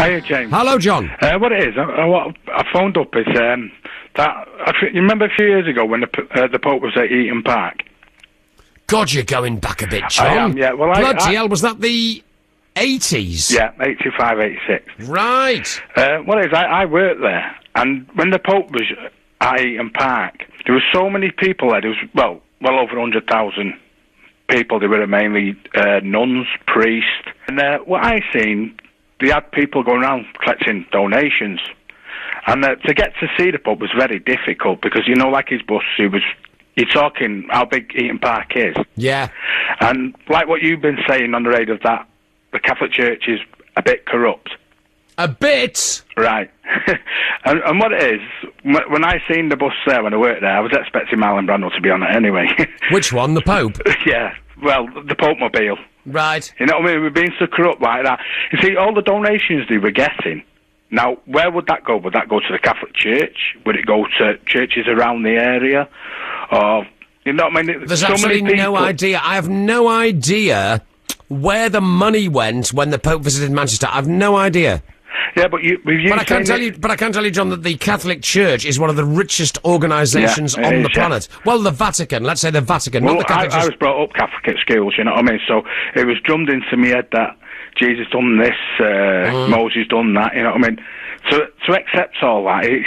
Hiya, James. Hello, John. What it is, I phoned up is that you remember a few years ago when the Pope was at Eaton Park. God, you're going back a bit, John. I am, yeah. Well, bloody hell, was that the 80s? Yeah, 85, 86. Right. What it is, I worked there, and when the Pope was at Eaton Park, there were so many people there. There was well over 100,000 people. They were mainly nuns, priests, and what I seen, they had people going around collecting donations, and to get to see the Pope was very difficult because like his bus, you're talking how big Eaton Park is. Yeah. And like what you've been saying on the radio, that the Catholic Church is a bit corrupt. A bit? Right. and what it is, when I seen the bus there when I worked there, I was expecting Marlon Brando to be on it anyway. Which one, the Pope? Yeah, well, the Pope Mobile. Right. You know what I mean? We're being so corrupt like that. You see, all the donations they were getting, now, where would that go? Would that go to the Catholic Church? Would it go to churches around the area? Or, you know what I mean? There's absolutely no idea. I have no idea where the money went when the Pope visited Manchester. I have no idea. Yeah, but I can tell you, John, that the Catholic Church is one of the richest organisations on the planet. Well, the Vatican. Let's say the Vatican, well, not the Catholic Church. I was brought up Catholic at schools, you know what I mean? So it was drummed into me head that Jesus done this, Moses done that, you know what I mean? So to accept all that, it's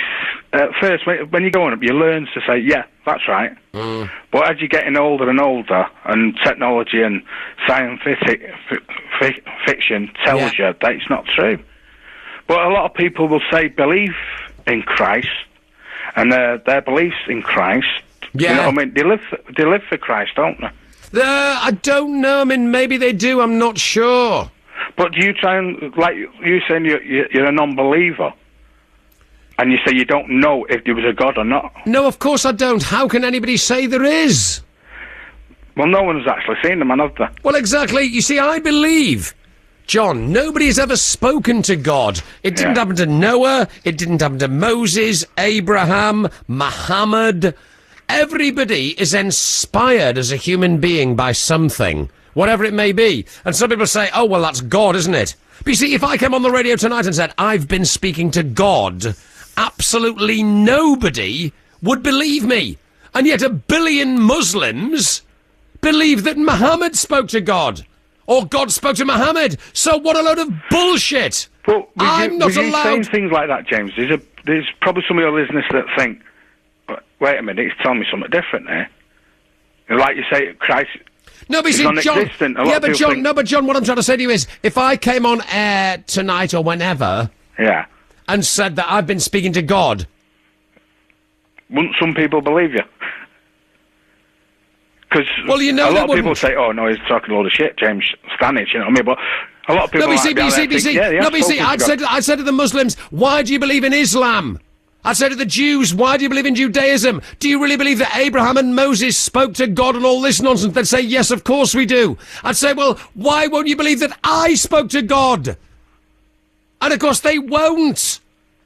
first when you go on up, you learn to say, yeah, that's right. But as you're getting older and older, and technology and scientific fiction tells you that it's not true. But a lot of people will say believe in Christ, and their beliefs in Christ. Yeah. You know what I mean? They live for Christ, don't they? I don't know. I mean, maybe they do. I'm not sure. But do you try and, like you saying you're a non-believer, and you say you don't know if there was a God or not? No, of course I don't. How can anybody say there is? Well, no one's actually seen them, have they? Well, exactly. You see, I believe, John, nobody's ever spoken to God. It didn't happen to Noah. It didn't happen to Moses, Abraham, Muhammad. Everybody is inspired as a human being by something, whatever it may be. And some people say, oh, well, that's God, isn't it? But you see, if I came on the radio tonight and said, I've been speaking to God, absolutely nobody would believe me. And yet 1 billion Muslims believe that Muhammad spoke to God. Or God spoke to Muhammad. So what a load of bullshit. Well, I'm not allowed... saying things like that, James, there's probably some of your listeners that think, wait a minute, he's telling me something different there. Like you say, Christ... No, but see, John, but John, what I'm trying to say to you is, if I came on air tonight or whenever... Yeah. ...and said that I've been speaking to God... Wouldn't some people believe you? Because a lot of people say, oh, no, he's talking a load of shit, James Stannage, you know what I mean? But a lot of people I said to the Muslims, why do you believe in Islam? I said to the Jews, why do you believe in Judaism? Do you really believe that Abraham and Moses spoke to God and all this nonsense? They'd say, yes, of course we do. I'd say, well, why won't you believe that I spoke to God? And of course they won't.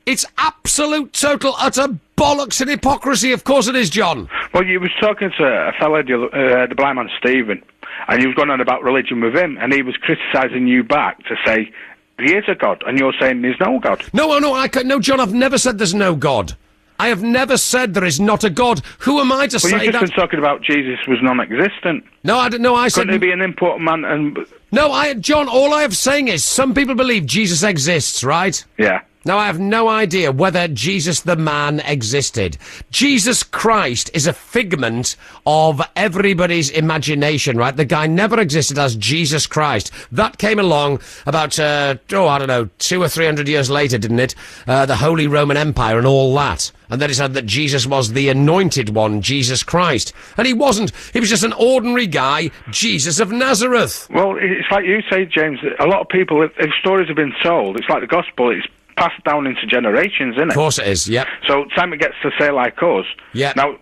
It's absolute, total, utter bollocks and hypocrisy. Of course it is, John. Well, you was talking to a fellow, the blind man Stephen, and you was going on about religion with him, and he was criticising you back to say, there is a God, and you're saying there's no God. No, John, I've never said there's no God. I have never said there is not a God. Who am I to say that? Well, you've just been talking about Jesus was non-existent. No, I don't know. I said... Couldn't he be an important man and... No, John, all I am saying is some people believe Jesus exists, right? Yeah. Now, I have no idea whether Jesus the man existed. Jesus Christ is a figment of everybody's imagination, right? The guy never existed as Jesus Christ. That came along about, 200 or 300 years later, didn't it? The Holy Roman Empire and all that. And then it said that Jesus was the anointed one, Jesus Christ. And he wasn't. He was just an ordinary guy, Jesus of Nazareth. Well, it's like you say, James, a lot of people, if stories have been told, it's like the gospel, it's passed down into generations, isn't it? Of course it is, yep. So time it gets to say like us. Yeah. Now,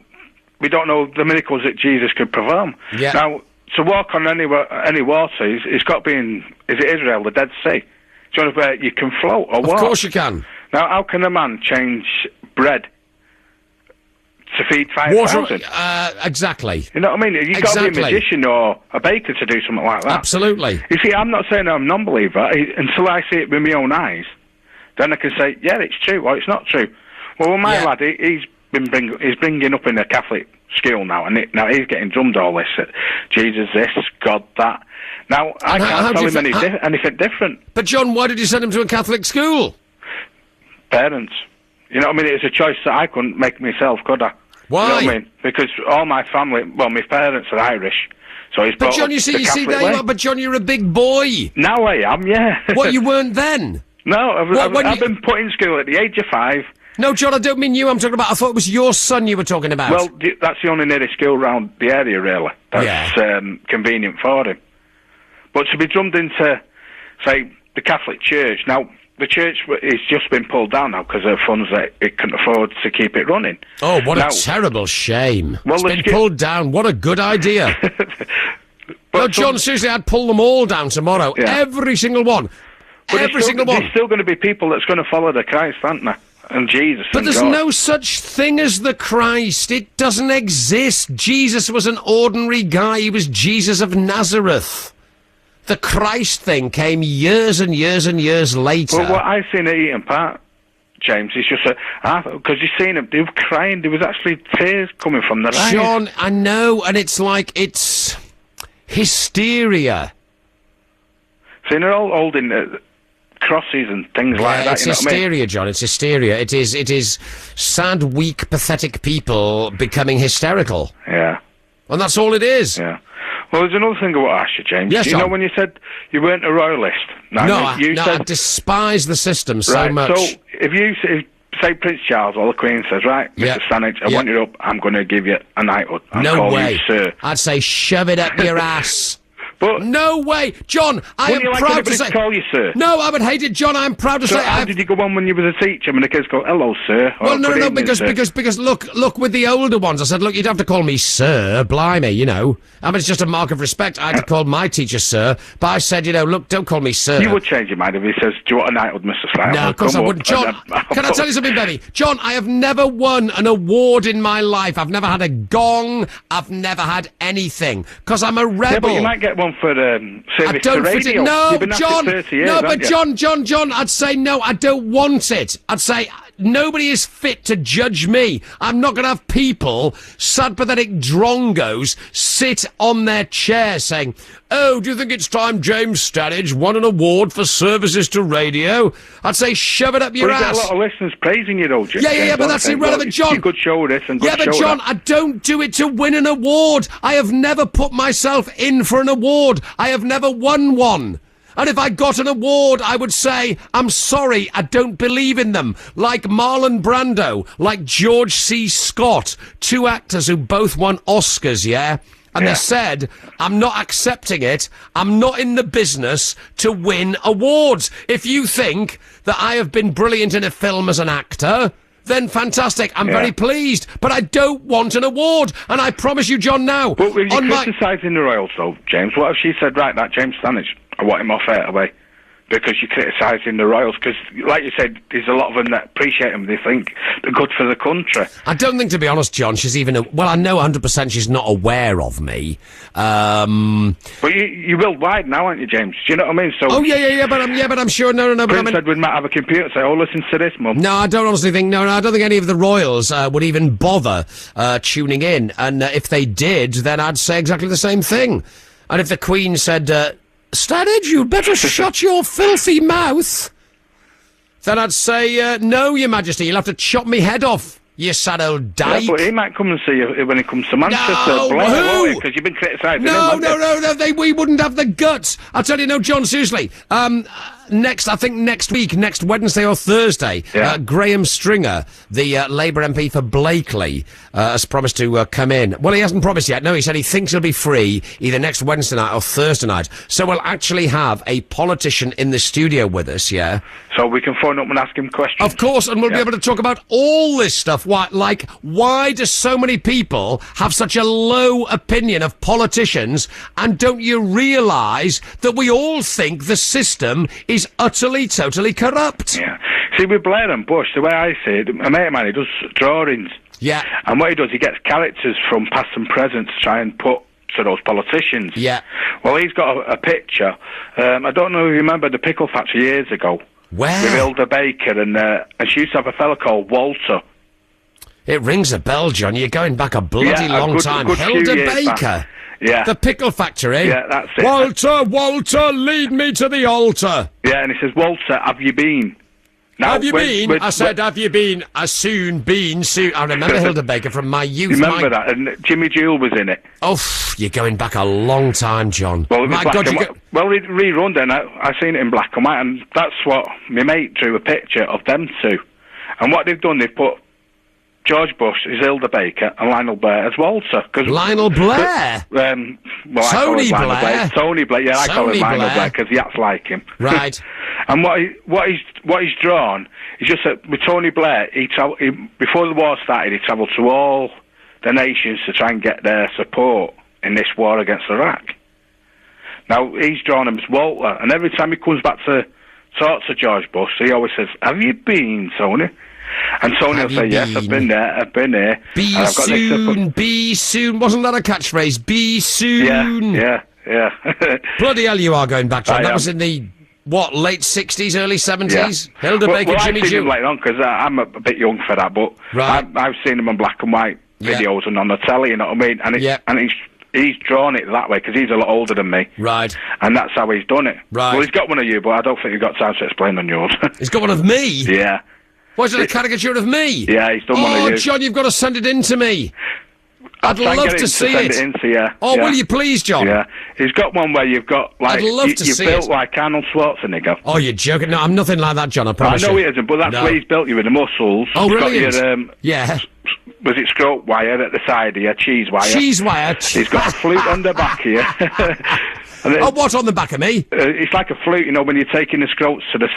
we don't know the miracles that Jesus could perform. Yeah. Now, to walk on any water, it's got to be in, is it Israel, the Dead Sea? Do you know where you can float or what? Of course you can. Now, how can a man change bread to feed 5,000? Exactly. You know what I mean? You've got to be a magician or a baker to do something like that. Absolutely. You see, I'm not saying I'm a non-believer until I see it with my own eyes. then I can say, yeah, it's true, or it's not true. Well, my lad, he's bringing up in a Catholic school now, and now he's getting drummed all this, Jesus this, God that. Now, I can't tell him anything different. But, John, why did you send him to a Catholic school? Parents. You know what I mean? It's a choice that I couldn't make myself, could I? Why? You know what I mean? Because all my family, well, my parents are Irish, so he's brought John, up the Catholic way. But, John, you're a big boy. Now I am, yeah. What, you weren't then? No, I've been put in school at the age of 5. No, John, I don't mean you. I'm talking about. I thought it was your son you were talking about. Well, that's the only nearest school around the area, really. That's convenient for him. But to be drummed into, say, the Catholic Church, now, the church has just been pulled down now because of funds that it couldn't afford to keep it running. Oh, what a terrible shame. Well, it's been pulled down. What a good idea. No, John, seriously, I'd pull them all down tomorrow. Yeah. Every single one. But There's still going to be people that's going to follow the Christ, aren't there? And Jesus. But there's no such thing as the Christ. It doesn't exist. Jesus was an ordinary guy. He was Jesus of Nazareth. The Christ thing came years and years and years later. Well, what I've seen at Eaton Park, James, is just because you've seen them, they were crying. There was actually tears coming from their eyes. John, I know, and it's like, it's hysteria. See, they're all holding crosses and things like that. It's hysteria, John. It's hysteria. It is sad, weak, pathetic people becoming hysterical. Yeah. And that's all it is. Yeah. Well, there's another thing I want to ask you, James. Yes, you know when you said you weren't a royalist? I despise the system so much. So if say Prince Charles or the Queen says, right, Mr. Stannage, I want you up, I'm going to give you a knighthood. No way. You, sir. I'd say shove it up your ass. But no way, John. I am proud to say. Call you sir? No, I would hate it, John. I'm proud to say. How did you go on when you was a teacher? When the kids go, "Hello, sir"? Well, no, because look, with the older ones, I said, look, you'd have to call me sir. Blimey, you know. I mean, it's just a mark of respect. I had to call my teacher sir, but I said, you know, look, don't call me sir. You would change your mind if he says, "Do you want a knighthood, Mr. Stannage?" No, of course I wouldn't. John, can I tell you something, baby? John, I have never won an award in my life. I've never had a gong. I've never had anything because I'm a rebel. Yeah, but you might get one for service to radio. No, You've been John. 30 years, no, but John, I'd say no. I don't want it. I'd say nobody is fit to judge me. I'm not going to have people, sad, pathetic drongos, sit on their chair saying, "Oh, do you think it's time James Stannage won an award for services to radio?" I'd say, shove it up your ass. But you get a lot of listeners praising you, though, James. Yeah, but that's irrelevant, John. You could show this and good show that. Yeah, but John, I don't do it to win an award. I have never put myself in for an award. I have never won one. And if I got an award, I would say, I'm sorry, I don't believe in them. Like Marlon Brando, like George C. Scott, 2 actors who both won Oscars, yeah? And they said, I'm not accepting it. I'm not in the business to win awards. If you think that I have been brilliant in a film as an actor, then fantastic. I'm very pleased. But I don't want an award. And I promise you, John, now. But when you're criticising the royals, though, James, what if she said, right, that James Stannage, I want him off right away? Because you're criticising the royals. Because, like you said, there's a lot of them that appreciate them. They think they're good for the country. I don't think, to be honest, John, she's even... Well, I know 100% she's not aware of me. But you're worldwide now, aren't you, James? Do you know what I mean? So. Oh, yeah, but I'm sure... No. Prince Edward might have a computer and say, oh, listen to this, Mum. No, I don't honestly think... No, I don't think any of the royals would even bother tuning in. And if they did, then I'd say exactly the same thing. And if the Queen said... Stannage, you'd better shut your filthy mouth. Then I'd say, no, Your Majesty, you'll have to chop me head off, you sad old dyke. Yeah, but he might come and see you when he comes to Manchester. No, because you've been criticising him. No, we wouldn't have the guts. I'll tell you, no, John, seriously. Next week, next Wednesday or Thursday, Graham Stringer, the Labour MP for Blakely, has promised to come in. Well, he hasn't promised yet. No, he said he thinks he'll be free either next Wednesday night or Thursday night. So we'll actually have a politician in the studio with us, yeah? So we can phone up and ask him questions. Of course, and we'll be able to talk about all this stuff. Why do so many people have such a low opinion of politicians? And don't you realise that we all think the system is utterly, totally corrupt? Yeah. See, with Blair and Bush, the way I see it, a mate of mine, he does drawings. Yeah. And what he does, he gets characters from past and present to try and put to those politicians. Yeah. Well, he's got a picture. I don't know if you remember the pickle factory years ago. Where? With Hilda Baker, and she used to have a fella called Walter. It rings a bell, John. You're going back a bloody Yeah, long time. good few Hilda years Baker. back. Yeah. The pickle factory. Yeah, that's it. Walter, lead me to the altar. Yeah, and he says, Walter, have you been? Now, Have you been? I said, have you been? Soon. I remember Hilda Baker from my youth. Remember that? And Jimmy Jewell was in it. Oh, you're going back a long time, John. Well, it was my black God, and white. Well, it rerun then. I seen it in black and white, and that's what my mate drew a picture of them two. And what they've done, they've put George Bush as Hilda Baker and Lionel Blair as Walter. Lionel Blair? Tony Blair? Tony Blair, yeah, I call him Lionel Blair because he acts like him. Right. And what he's drawn is just that with Tony Blair, before the war started, he travelled to all the nations to try and get their support in this war against Iraq. Now, he's drawn him as Walter, and every time he comes back to talk to George Bush, he always says, have you been, Tony? And Tony will say, yes, I've been there. Be soon, be soon. Wasn't that a catchphrase? Be soon. Yeah. Bloody hell, you are going back, John. That was in the, late 60s, early 70s? Yeah. Hilda Baker, Jimmy I've seen Jewell. him later on, because I'm a bit young for that, but right. I've seen him in black and white videos and on the telly, you know what I mean? And he's drawn it that way, because he's a lot older than me. Right. And that's how he's done it. Right. Well, he's got one of you, but I don't think you've got time to explain on yours. He's got one of me? Yeah. Was it a caricature of me? Yeah, he's done one of you. Oh, John, you've got to send it in to me. I'd love to see it. Send it in to you. Oh, will you please, John? Yeah. He's got one where you've got, like, I'd love to see you're built it. like Arnold Schwarzenegger. Oh, you're joking. No, I'm nothing like that, John, I promise I know you. he isn't, but that's where he's built you with the muscles. Oh, He's brilliant. got your, was it scrote wire at the side of your cheese wire? Cheese wire. He's got a flute on the back here. What on the back of me? It's like a flute, you know, when you're taking the scrotes to the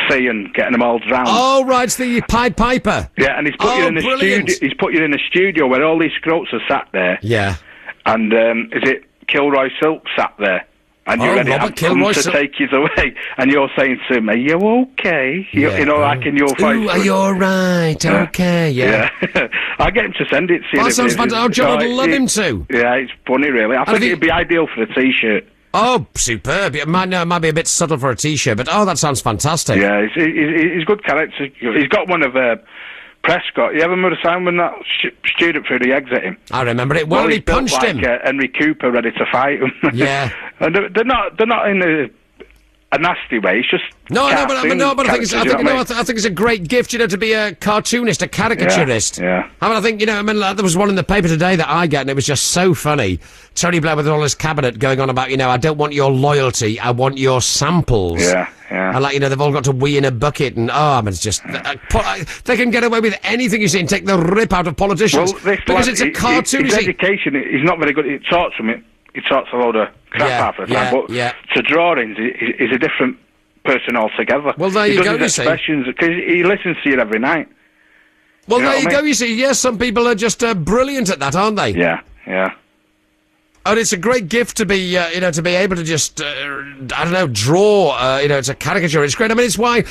sea and getting them all drowned. Oh, right, it's the Pied Piper. Yeah, and he's put you in the studio. He's put you in a studio where all these scrotes are sat there. Yeah. And is it Kilroy Silk sat there? And you're ready to take you away, and you're saying to him, "Are you okay?" You know, like in your voice. Ooh, are you all right? Yeah. Okay, yeah. I get him to send it to you. That sounds fantastic. Oh, John, I'd love him to. Yeah, it's funny, really. I think it'd be ideal for a T-shirt. Oh, superb. It might be a bit subtle for a T-shirt, but that sounds fantastic. Yeah, he's good character. He's got one of Prescott. You ever remember the time when that student threw the eggs at him? I remember it. Well, he punched him. Henry Cooper, ready to fight him. Yeah. And they're not in a nasty way. It's just but I think it's a great gift, to be a cartoonist, a caricaturist. Yeah. I think there was one in the paper today that I get, and it was just so funny. Tony Blair with all his cabinet going on about, I don't want your loyalty, I want your samples. Yeah. And they've all got to wee in a bucket, and it's just they can get away with anything you see and take the rip out of politicians because it's a cartoon. His education, he's not very good. He talks a load of crap half the time, but to drawings, he's a different person altogether. Well, there you go. You see, because he listens to you every night. Well, there you go. You see, yes, some people are just brilliant at that, aren't they? Yeah. And it's a great gift to be, to be able to just, draw, it's a caricature. It's great. I mean, it's why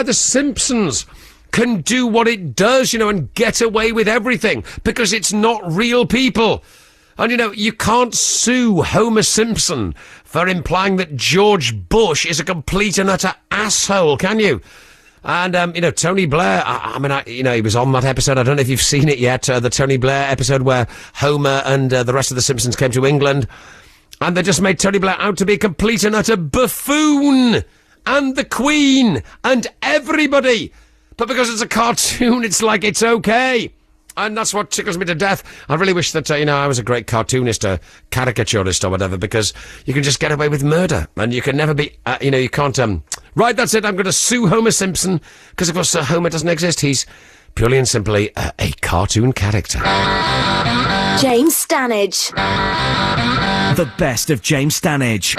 The Simpsons can do what it does, and get away with everything, because it's not real people. And, you can't sue Homer Simpson for implying that George Bush is a complete and utter asshole, can you? And, Tony Blair, he was on that episode. I don't know if you've seen it yet, the Tony Blair episode where Homer and the rest of the Simpsons came to England, and they just made Tony Blair out to be a complete and utter buffoon, and the Queen, and everybody. But because it's a cartoon, it's like it's okay. And that's what tickles me to death. I really wish that, I was a great cartoonist, a caricaturist or whatever, because you can just get away with murder. And you can never be, you can't, right, that's it, I'm going to sue Homer Simpson, because, of course, Homer doesn't exist. He's purely and simply a cartoon character. James Stannage. The best of James Stannage.